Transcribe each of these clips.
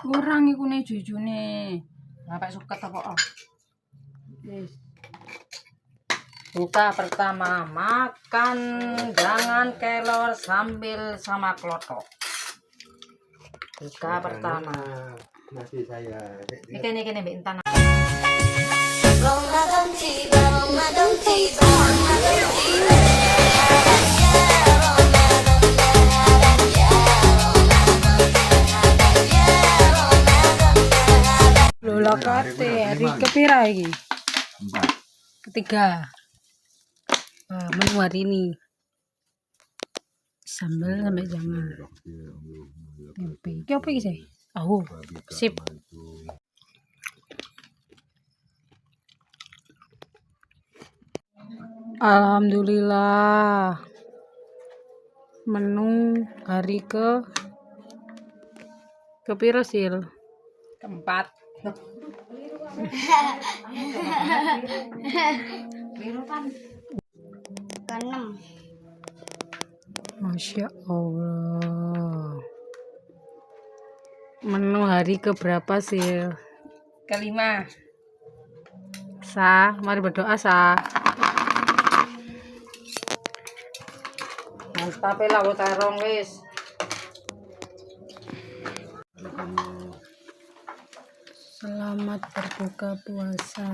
Kurang iku ne jujune. Bapak suket apa? Yes. Buka pertama, makan jangan kelor sambil sama klotok. Buka pertama. Masih saya. Ini Mbak Intan. Lola kate hari kepira iki? Ketiga. Menu hari ini. Sambal sampai jangan. Tempe. Iki apa iki sih? Tahu. Sip. Alhamdulillah. Menu hari kepira sil? Keempat. Keenam. Masya Allah. Menu hari keberapa sih? Kelima. Sa, mari berdoa sa. Mantap lah terong wis. Selamat berbuka puasa.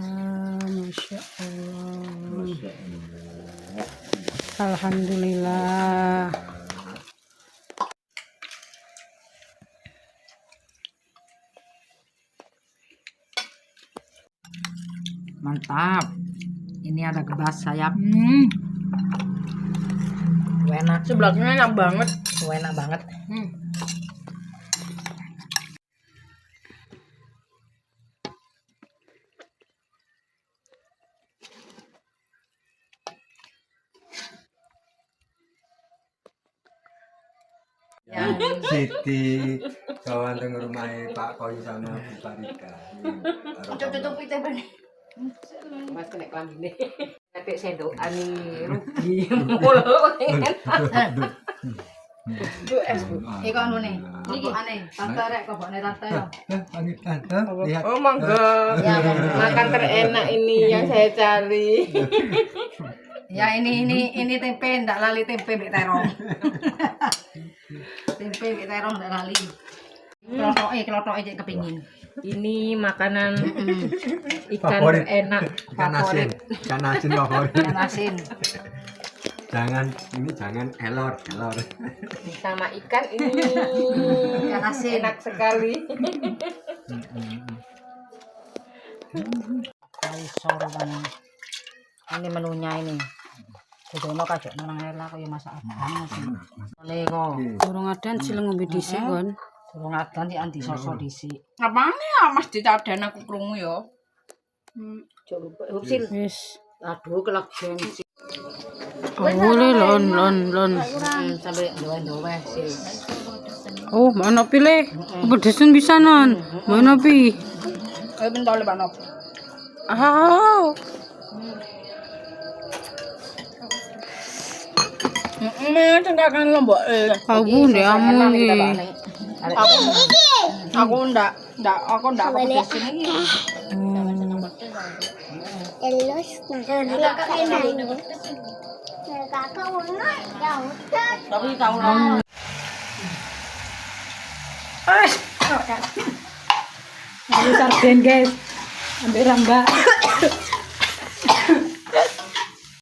Masya Allah. Alhamdulillah. Mantap. Ini ada gebas sayap. Enak. Sebelahnya enak banget. Enak banget. Siti kawan teng rumah Pak Koyu sama Bu Parika. Tutup itu bener. Mas kena kelambine. Tapi sendok ani rugi mulu. Es Bu. Iki kono ne. Iki aneh. Tante rek kobone tante yo. Panggil tante. Lihat. Oh monggo. Makan terenak ini yang saya cari. Ya ini tempe ndak lali tempe mbek terong. Tempe mbek terong ndak lali. Klotoke cek kepingin. Ini makanan ikan Favorit. enak Ikan asin. Ikan asin favorit. Ikan asin. Jangan elor. sama ikan ini Ikan asin. enak sekali. Sorban. Ini menunya ini. Kudono kajak nang ela kaya masak abang sih. Oleh kok. Durung adan sila ngombe dhisik kon. Durung adan iki anti sosok dhisik. Apane ya Mas ditadan aku krungu ya. Coba lupa upsil. Wis. Aduh kelak gengsi. Boleh lon. Sampai dowe-dowe sih. Oh, mana pilih? Pedesan pisanan. Mana pi? Ayo pentol Pak Nop. Ah. Cengkakan lombok. Aku ndek amu iki. Aku ndak pedesin iki. Tapi tahu lah. Ini sarden guys. Ambil rambak.